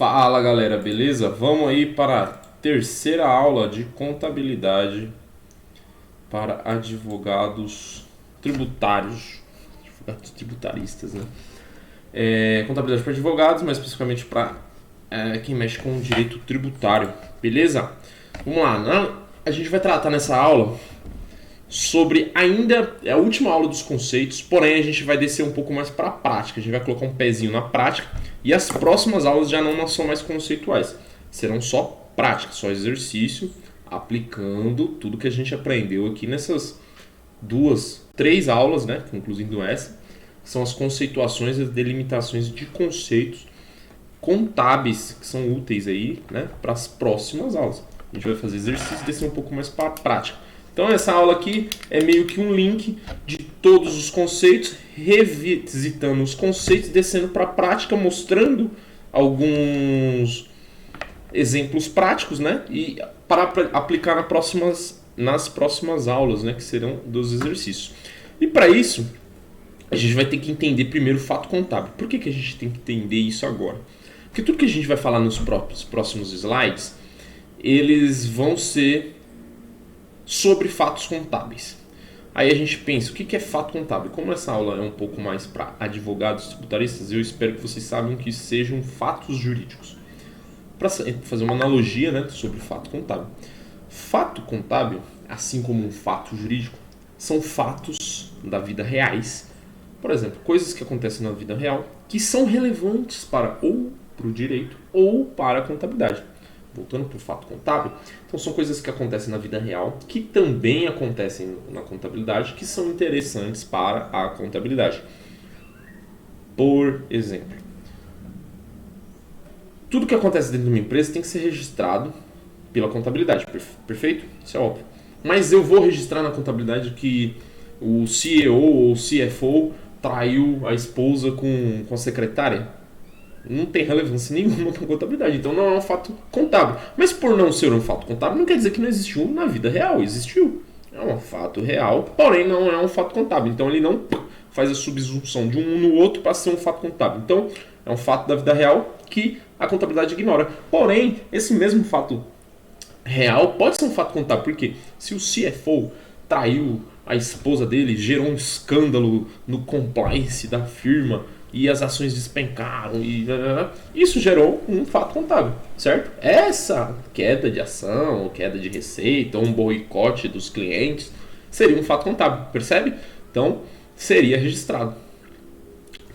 Fala galera, beleza? Vamos aí para a terceira aula de contabilidade para advogados tributários, advogados tributaristas, né? Contabilidade para advogados, mas especificamente para quem mexe com o direito tributário, beleza? Vamos lá, a gente vai tratar nessa aula sobre ainda a última aula dos conceitos, porém a gente vai descer um pouco mais para a prática, a gente vai colocar um pezinho na prática e as próximas aulas já não são mais conceituais, serão só práticas, só exercício, aplicando tudo que a gente aprendeu aqui nessas três aulas, né, incluindo essa, que são as conceituações e as delimitações de conceitos contábeis que são úteis aí, né, para as próximas aulas. A gente vai fazer exercício e descer um pouco mais para a prática. Então essa aula aqui é meio que um link de todos os conceitos, revisitando os conceitos, descendo para a prática, mostrando alguns exemplos práticos, né? E para aplicar nas próximas aulas, né? Que serão dos exercícios. E para isso, a gente vai ter que entender primeiro o fato contábil. Por que a gente tem que entender isso agora? Porque tudo que a gente vai falar nos próximos slides, eles vão ser sobre fatos contábeis. Aí a gente pensa, o que é fato contábil? Como essa aula é um pouco mais para advogados tributaristas, eu espero que vocês saibam que sejam fatos jurídicos. Para fazer uma analogia, né, sobre fato contábil. Fato contábil, assim como um fato jurídico, são fatos da vida reais. Por exemplo, coisas que acontecem na vida real que são relevantes para o direito ou para a contabilidade. Voltando para o fato contábil, então são coisas que acontecem na vida real, que também acontecem na contabilidade, que são interessantes para a contabilidade. Por exemplo, tudo que acontece dentro de uma empresa tem que ser registrado pela contabilidade, perfeito? Isso é óbvio. Mas eu vou registrar na contabilidade que o CEO ou CFO traiu a esposa com a secretária? Não tem relevância nenhuma com contabilidade, então não é um fato contábil. Mas por não ser um fato contábil, não quer dizer que não existiu na vida real, existiu. É um fato real, porém não é um fato contábil. Então ele não faz a subsunção de um no outro para ser um fato contábil. Então é um fato da vida real que a contabilidade ignora. Porém, esse mesmo fato real pode ser um fato contábil, porque se o CFO traiu a esposa dele, gerou um escândalo no compliance da firma, e as ações despencaram, e isso gerou um fato contábil, certo? Essa queda de ação, ou queda de receita, ou um boicote dos clientes, seria um fato contábil, percebe? Então, seria registrado.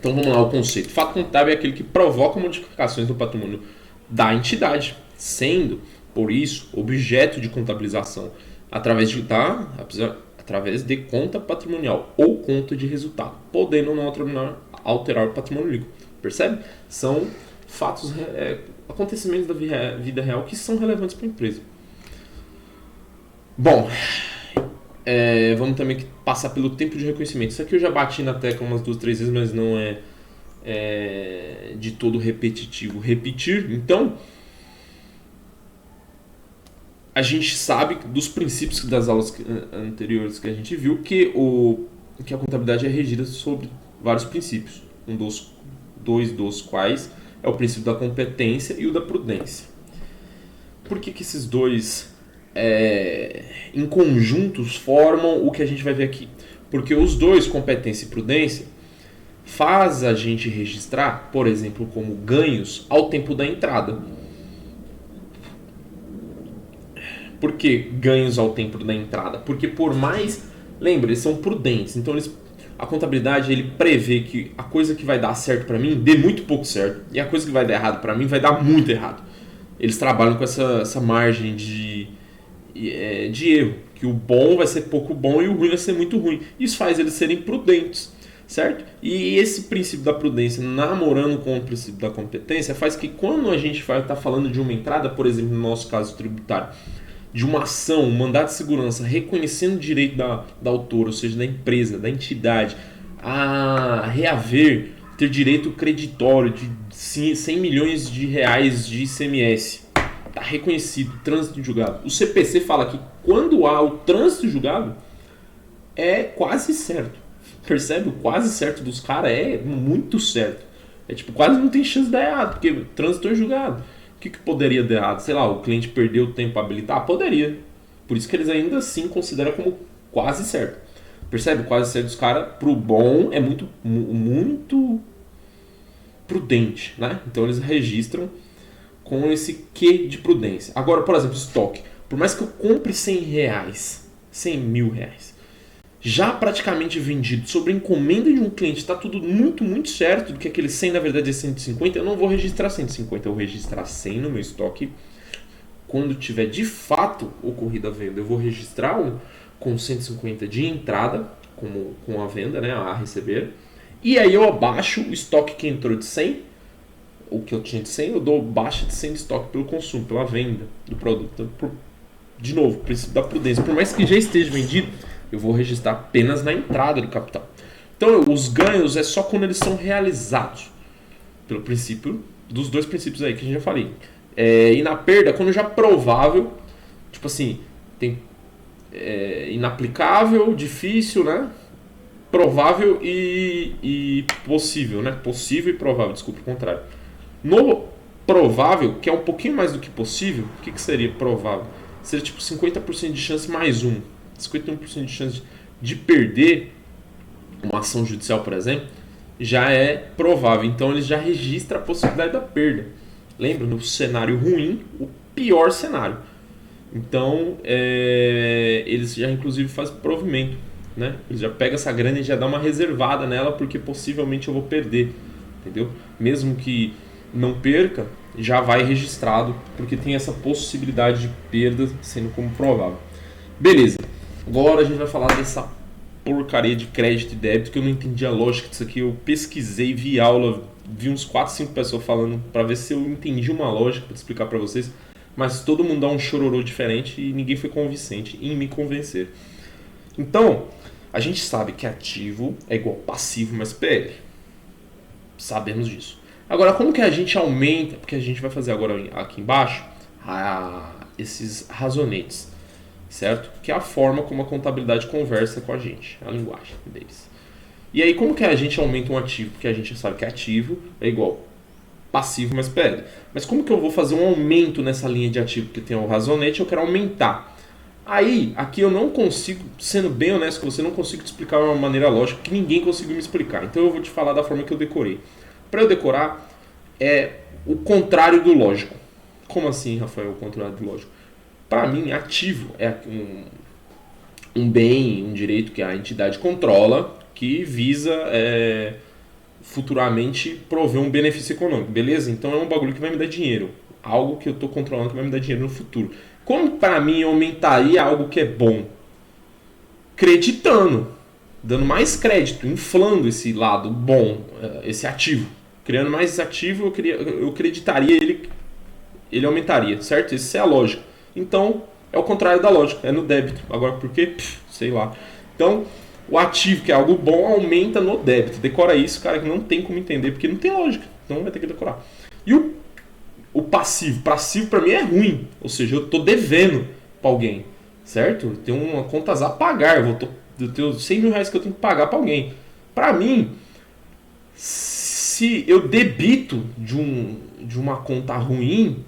Então, vamos lá, o conceito. Fato contábil é aquele que provoca modificações no patrimônio da entidade, sendo, por isso, objeto de contabilização através de conta patrimonial ou conta de resultado, podendo não alterar o patrimônio líquido. Percebe? São fatos, acontecimentos da vida real que são relevantes para a empresa. Bom, vamos também passar pelo tempo de reconhecimento. Isso aqui eu já bati na tecla umas 2, 3 vezes, mas não é de todo repetitivo repetir. Então, a gente sabe dos princípios das aulas anteriores que a gente viu que a contabilidade é regida sobre vários princípios, dois dos quais é o princípio da competência e o da prudência. Por que esses dois em conjuntos formam o que a gente vai ver aqui? Porque os dois, competência e prudência, faz a gente registrar, por exemplo, como ganhos ao tempo da entrada. Por que ganhos ao tempo da entrada? Porque por mais, lembra, eles são prudentes, então a contabilidade ele prevê que a coisa que vai dar certo para mim dê muito pouco certo e a coisa que vai dar errado para mim vai dar muito errado. Eles trabalham com essa margem de erro, que o bom vai ser pouco bom e o ruim vai ser muito ruim. Isso faz eles serem prudentes, certo? E esse princípio da prudência, namorando com o princípio da competência, faz que quando a gente vai estar falando de uma entrada, por exemplo, no nosso caso tributário, de uma ação, um mandado de segurança, reconhecendo o direito da autora, ou seja, da empresa, da entidade, a reaver, ter direito creditório de 100 milhões de reais de ICMS. Está reconhecido, trânsito julgado. O CPC fala que quando há o trânsito julgado, é quase certo. Percebe? O quase certo dos caras é muito certo. É tipo, quase não tem chance de dar errado, porque trânsito é julgado. O que poderia dar errado? Sei lá, o cliente perdeu o tempo para habilitar? Poderia. Por isso que eles ainda assim consideram como quase certo. Percebe? Quase certo dos caras, pro bom, é muito prudente, né? Então eles registram com esse quê de prudência. Agora, por exemplo, estoque. Por mais que eu compre 100 reais, 100 mil reais, já praticamente vendido sobre encomenda de um cliente, está tudo muito certo, do que aquele 100 na verdade é 150, eu não vou registrar 150, eu vou registrar 100 no meu estoque. Quando tiver de fato ocorrido a venda, eu vou registrar um com 150 de entrada, com a venda, né, a receber. E aí eu abaixo o estoque que entrou de 100, o que eu tinha de 100, eu dou baixa de 100 de estoque pelo consumo, pela venda do produto. Então, de novo, princípio da prudência. Por mais que já esteja vendido, eu vou registrar apenas na entrada do capital. Então, os ganhos é só quando eles são realizados. Pelo princípio dos dois princípios aí que a gente já falei. E na perda, quando já provável, tipo assim, tem inaplicável, difícil, né? Provável e possível, né? Possível e provável, desculpa, o contrário. No provável, que é um pouquinho mais do que possível, o que seria provável? Seria tipo 50% de chance mais 51% de chance de perder uma ação judicial, por exemplo, já é provável. Então ele já registra a possibilidade da perda. Lembra? No cenário ruim, o pior cenário. Então eles já inclusive fazem provimento, né? Eles já pegam essa grana e já dá uma reservada nela, porque possivelmente eu vou perder, entendeu? Mesmo que não perca, já vai registrado, porque tem essa possibilidade de perda sendo como provável. Beleza, agora a gente vai falar dessa porcaria de crédito e débito, que eu não entendi a lógica disso aqui. Eu pesquisei, vi aula, vi uns 4, 5 pessoas falando para ver se eu entendi uma lógica para explicar para vocês, mas todo mundo dá um chororô diferente e ninguém foi convincente em me convencer. Então, a gente sabe que ativo é igual passivo mais PL. Sabemos disso. Agora, como que a gente aumenta, porque a gente vai fazer agora aqui embaixo, esses razonetes, certo? Que é a forma como a contabilidade conversa com a gente, a linguagem deles. E aí, como que a gente aumenta um ativo? Porque a gente sabe que ativo é igual passivo mais PL. Mas como que eu vou fazer um aumento nessa linha de ativo? Porque tem o razonete, eu quero aumentar. Aí, aqui eu não consigo, sendo bem honesto com você, não consigo te explicar de uma maneira lógica que ninguém conseguiu me explicar. Então eu vou te falar da forma que eu decorei. Para eu decorar, é o contrário do lógico. Como assim, Rafael, o contrário do lógico? Para mim, ativo é um bem, um direito que a entidade controla, que visa futuramente prover um benefício econômico, beleza? Então é um bagulho que vai me dar dinheiro. Algo que eu estou controlando que vai me dar dinheiro no futuro. Como para mim eu aumentaria algo que é bom? Creditando, dando mais crédito, inflando esse lado bom, esse ativo. Criando mais ativo, eu creditaria ele aumentaria, certo? Essa é a lógica. Então, é o contrário da lógica, é no débito. Agora, por quê? Sei lá. Então, o ativo, que é algo bom, aumenta no débito. Decora isso, cara, que não tem como entender, porque não tem lógica. Então, vai ter que decorar. E o passivo? Passivo, para mim, é ruim. Ou seja, eu estou devendo para alguém, certo? Eu tenho uma contas a pagar. Eu tenho 100 mil reais que eu tenho que pagar para alguém. Para mim, se eu debito de uma conta ruim,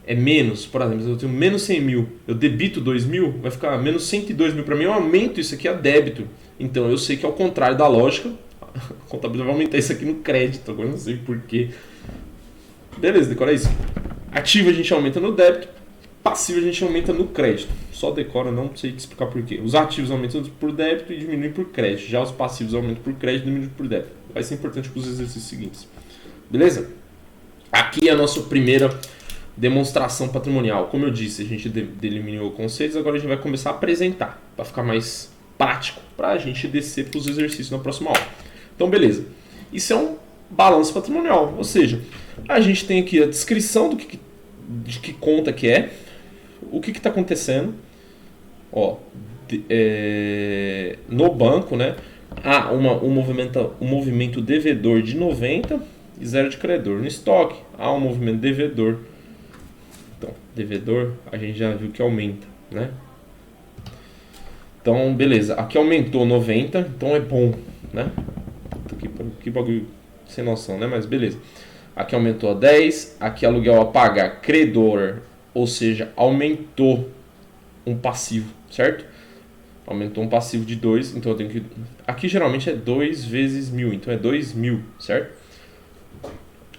é menos, por exemplo, eu tenho menos 100 mil, eu debito 2 mil, vai ficar menos 102 mil. Para mim, eu aumento isso aqui a débito. Então, eu sei que é o contrário da lógica. A contabilidade vai aumentar isso aqui no crédito, agora não sei porquê. Beleza, decora isso. Ativo a gente aumenta no débito, passivo a gente aumenta no crédito. Só decora, não sei te explicar porquê. Os ativos aumentam por débito e diminuem por crédito. Já os passivos aumentam por crédito e diminuem por débito. Vai ser importante para os exercícios seguintes. Beleza? Aqui é a nossa primeira demonstração patrimonial. Como eu disse, a gente deliminou conceitos, agora a gente vai começar a apresentar, para ficar mais prático, para a gente descer para os exercícios na próxima aula. Então, beleza. Isso é um balanço patrimonial, ou seja, a gente tem aqui a descrição de que conta que é, o que está acontecendo, no banco, né? Há um movimento devedor de 90 e 0 de credor. No estoque, há um movimento devedor. Então, devedor, a gente já viu que aumenta, né? Então, beleza. Aqui aumentou 90, então é bom, né? Que bagulho sem noção, né? Mas beleza. Aqui aumentou a 10, aqui aluguel a pagar, credor, ou seja, aumentou um passivo, certo? Aumentou um passivo de 2, então eu tenho que... Aqui geralmente é 2 vezes 1.000, então é 2.000, certo?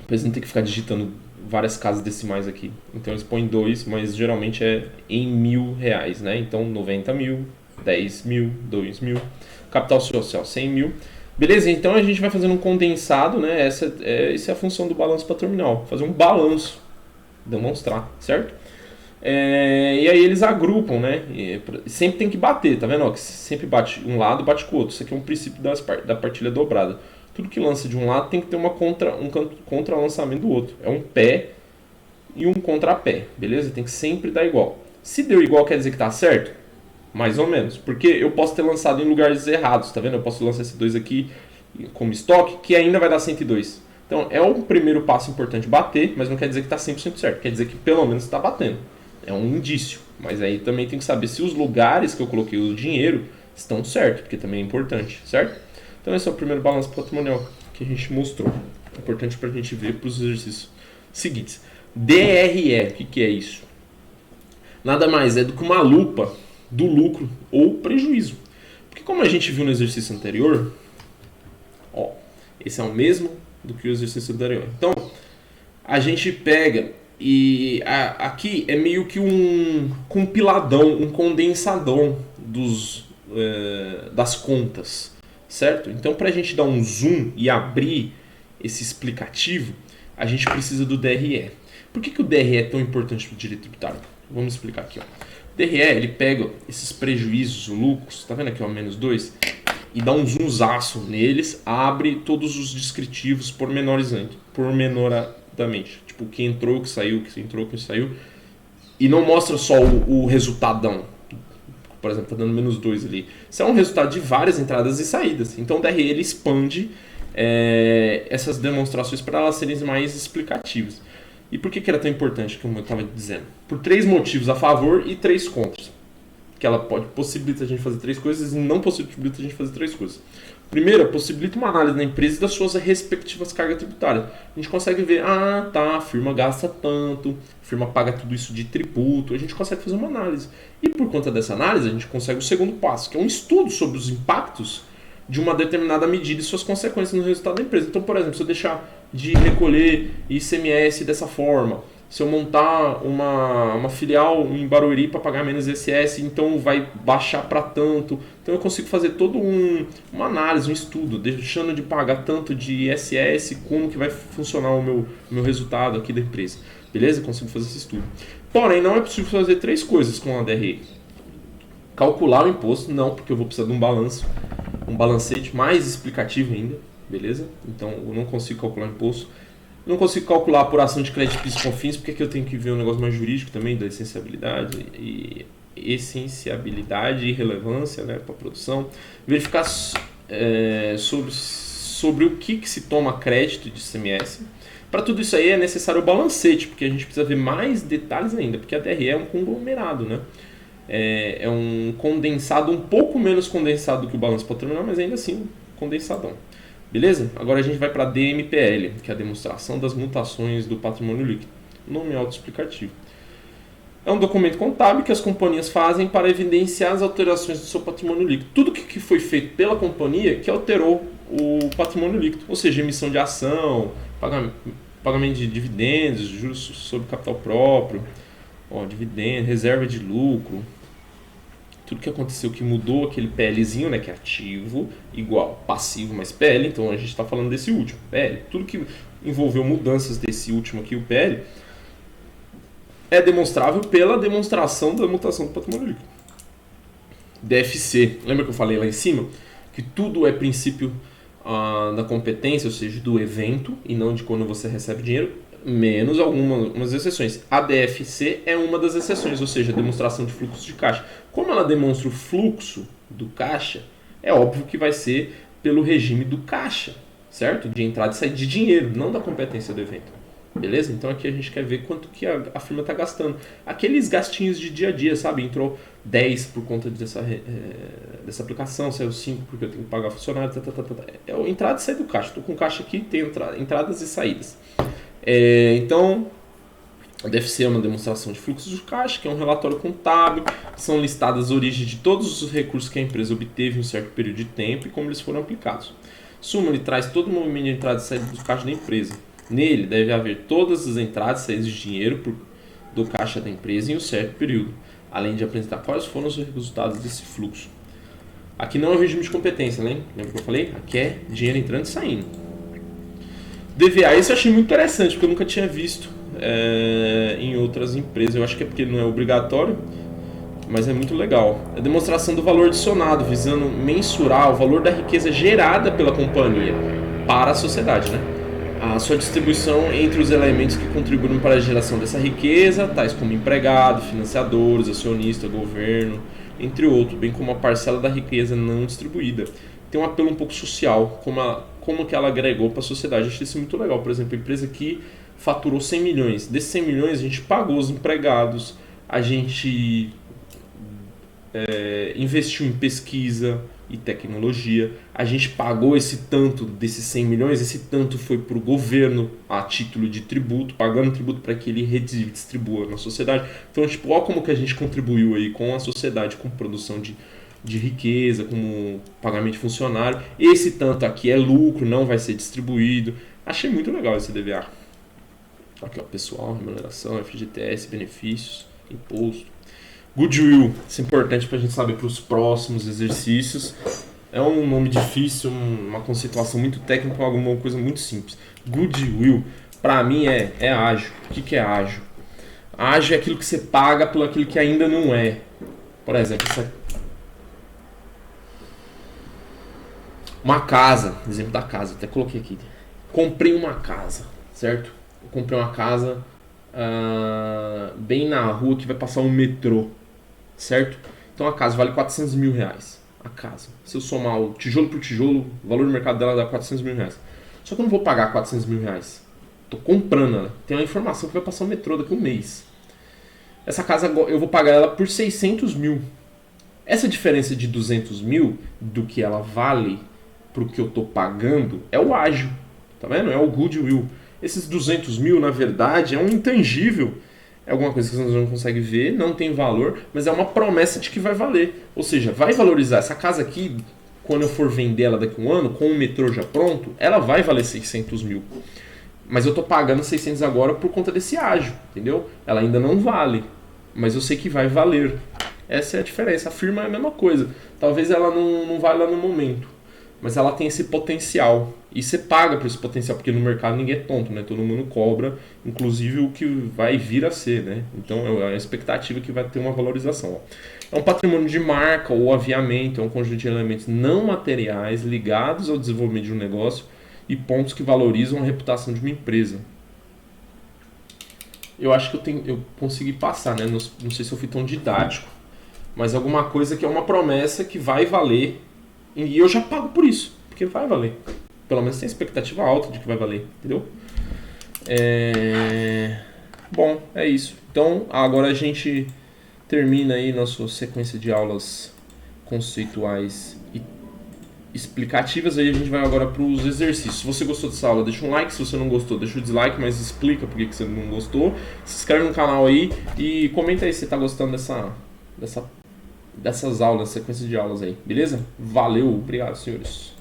Depois não tem que ficar digitando várias casas decimais aqui. Então eles põem 2, mas geralmente é em R$ 1.000, né? Então 90.000, 10.000, 2.000. Capital social 100.000. Beleza? Então a gente vai fazendo um condensado, né? Essa é a função do balanço patrimonial. Fazer um balanço, demonstrar, certo? E aí eles agrupam, né? Sempre tem que bater, tá vendo? Ó, que sempre bate um lado, bate com o outro. Isso aqui é um princípio da partilha dobrada. Tudo que lança de um lado tem que ter um contra-lançamento do outro. É um pé e um contrapé, beleza? Tem que sempre dar igual. Se deu igual, quer dizer que tá certo? Mais ou menos. Porque eu posso ter lançado em lugares errados, tá vendo? Eu posso lançar esse 2 aqui como estoque, que ainda vai dar 102. Então é um primeiro passo importante bater, mas não quer dizer que tá 100% certo. Quer dizer que pelo menos está batendo. É um indício. Mas aí também tem que saber se os lugares que eu coloquei o dinheiro estão certos, porque também é importante, certo? Então esse é o primeiro balanço patrimonial que a gente mostrou. Importante para a gente ver para os exercícios seguintes. DRE, o que é isso? Nada mais é do que uma lupa do lucro ou prejuízo. Porque como a gente viu no exercício anterior, ó, esse é o mesmo do que o exercício anterior. Então, a gente pega e aqui é meio que um compiladão, um condensadão das contas, certo? Então, para a gente dar um zoom e abrir esse explicativo, a gente precisa do DRE. Por que o DRE é tão importante para o direito tributário? Vamos explicar aqui. Ó. O DRE ele pega esses prejuízos, lucros, tá vendo aqui, ó, menos 2, e dá um zoomzaço neles, abre todos os descritivos pormenorizante, pormenoradamente. Tipo, o que entrou, o que saiu, o que entrou, o que saiu. E não mostra só o resultadão. Por exemplo, tá dando menos 2 ali. Isso é um resultado de várias entradas e saídas. Então o DRE ele expande essas demonstrações para elas serem mais explicativas. E por que era tão importante, como eu estava dizendo? Por 3 motivos a favor e 3 contras. Que ela possibilita a gente fazer 3 coisas e não possibilita a gente fazer 3 coisas. Primeiro, possibilita uma análise da empresa e das suas respectivas cargas tributárias. A gente consegue ver, a firma gasta tanto, a firma paga tudo isso de tributo, a gente consegue fazer uma análise. E por conta dessa análise, a gente consegue o segundo passo, que é um estudo sobre os impactos de uma determinada medida e suas consequências no resultado da empresa. Então, por exemplo, se eu deixar de recolher ICMS dessa forma, se eu montar uma filial em Barueri para pagar menos ISS, então vai baixar para tanto. Então eu consigo fazer todo uma análise, um estudo, deixando de pagar tanto de ISS, como que vai funcionar o meu resultado aqui da empresa. Beleza? Eu consigo fazer esse estudo. Porém, não é possível fazer 3 coisas com a DRE. Calcular o imposto, não, porque eu vou precisar de um balanço, um balancete mais explicativo ainda, beleza? Então eu não consigo calcular o imposto. Não consigo calcular a apuração de crédito PIS e COFINS, porque aqui eu tenho que ver um negócio mais jurídico também, da essenciabilidade e relevância, né, para a produção. Verificar sobre o que se toma crédito de ICMS. Para tudo isso aí é necessário o balancete, porque a gente precisa ver mais detalhes ainda, porque a DRE é um conglomerado, né? É um condensado, um pouco menos condensado do que o balanço patrimonial, mas ainda assim condensadão. Beleza? Agora a gente vai para a DMPL, que é a demonstração das mutações do patrimônio líquido. Nome autoexplicativo. É um documento contábil que as companhias fazem para evidenciar as alterações do seu patrimônio líquido. Tudo que foi feito pela companhia que alterou o patrimônio líquido. Ou seja, emissão de ação, pagamento de dividendos, juros sobre capital próprio, dividendo, reserva de lucro. Tudo que aconteceu que mudou aquele PLzinho, né, que é ativo, igual passivo mais PL, então a gente está falando desse último, PL. Tudo que envolveu mudanças desse último aqui, o PL, é demonstrável pela demonstração da mutação do patrimônio líquido. DFC, lembra que eu falei lá em cima? Que tudo é princípio da competência, ou seja, do evento, e não de quando você recebe dinheiro, menos algumas exceções. A DFC é uma das exceções, ou seja, a demonstração de fluxo de caixa. Como ela demonstra o fluxo do caixa, é óbvio que vai ser pelo regime do caixa, certo? De entrada e saída de dinheiro, não da competência do evento. beleza? Então aqui a gente quer ver quanto que a firma está gastando. Aqueles gastinhos de dia a dia, sabe? Entrou 10 por conta dessa aplicação, saiu 5 porque eu tenho que pagar funcionário, É o entrada e saída do caixa. Estou com caixa aqui, tem entradas e saídas. Então, deve ser uma demonstração de fluxo de caixa, que é um relatório contábil, são listadas as origens de todos os recursos que a empresa obteve em um certo período de tempo e como eles foram aplicados. Suma, ele traz todo o movimento de entrada e saída do caixa da empresa. Nele deve haver todas as entradas e saídas de dinheiro do caixa da empresa em um certo período, além de apresentar quais foram os resultados desse fluxo. Aqui não é o regime de competência, né? Lembra que eu falei? Aqui é dinheiro entrando e saindo. DVA, isso eu achei muito interessante, porque eu nunca tinha visto em outras empresas. Eu acho que é porque não é obrigatório, mas é muito legal. A demonstração do valor adicionado, visando mensurar o valor da riqueza gerada pela companhia para a sociedade, né? A sua distribuição entre os elementos que contribuem para a geração dessa riqueza, tais como empregado, financiadores, acionista, governo, entre outros, bem como a parcela da riqueza não distribuída. Tem um apelo um pouco social, como que ela agregou para a sociedade. Eu achei isso muito legal. Por exemplo, a empresa que faturou 100 milhões. Desses 100 milhões, a gente pagou os empregados, a gente investiu em pesquisa e tecnologia, a gente pagou esse tanto desses 100 milhões, esse tanto foi para o governo a título de tributo, pagando tributo para que ele redistribua na sociedade. Então, tipo, olha como que a gente contribuiu aí com a sociedade, com produção de riqueza, como pagamento de funcionário. Esse tanto aqui é lucro, não vai ser distribuído. Achei muito legal esse DVA. Aqui, ó, pessoal, remuneração, FGTS, benefícios, imposto. Goodwill, isso é importante para a gente saber para os próximos exercícios. É um nome difícil, uma conceituação muito técnica, alguma coisa muito simples. Goodwill, para mim, é ágil. O que é ágil? Ágil é aquilo que você paga por aquilo que ainda não é. Por exemplo, uma casa, exemplo da casa, até coloquei aqui. Comprei uma casa, certo? Eu comprei uma casa bem na rua que vai passar um metrô, certo? Então a casa vale 400 mil reais. A casa. Se eu somar o tijolo por tijolo, o valor do mercado dela dá 400 mil reais. Só que eu não vou pagar 400 mil reais. Tô comprando ela. Tem uma informação que vai passar um metrô daqui a um mês. Essa casa eu vou pagar ela por 600 mil. Essa diferença de 200 mil do que ela vale pro que eu tô pagando é o ágil. Tá vendo? É o goodwill. Esses 200 mil, na verdade, é um intangível. É alguma coisa que você não consegue ver, não tem valor, mas é uma promessa de que vai valer. Ou seja, vai valorizar. Essa casa aqui, quando eu for vender ela daqui a um ano, com o metrô já pronto, ela vai valer 600 mil. Mas eu tô pagando 600 agora por conta desse ágio, entendeu? Ela ainda não vale, mas eu sei que vai valer. Essa é a diferença. A firma é a mesma coisa. Talvez ela não valha no momento, mas ela tem esse potencial. E você paga por esse potencial, porque no mercado ninguém é tonto, né? Todo mundo cobra, inclusive o que vai vir a ser, né? Então é a expectativa que vai ter uma valorização. Ó. É um patrimônio de marca ou aviamento, é um conjunto de elementos não materiais ligados ao desenvolvimento de um negócio e pontos que valorizam a reputação de uma empresa. Eu acho que eu consegui passar, né? Não sei se eu fui tão didático, mas alguma coisa que é uma promessa que vai valer e eu já pago por isso, porque vai valer. Pelo menos tem expectativa alta de que vai valer, entendeu? Bom, é isso. Então, agora a gente termina aí nossa sequência de aulas conceituais e explicativas. Aí a gente vai agora para os exercícios. Se você gostou dessa aula, deixa um like. Se você não gostou, deixa o dislike, mas explica por que você não gostou. Se inscreve no canal aí e comenta aí se você está gostando dessas aulas, sequência de aulas aí, beleza? Valeu, obrigado, senhores.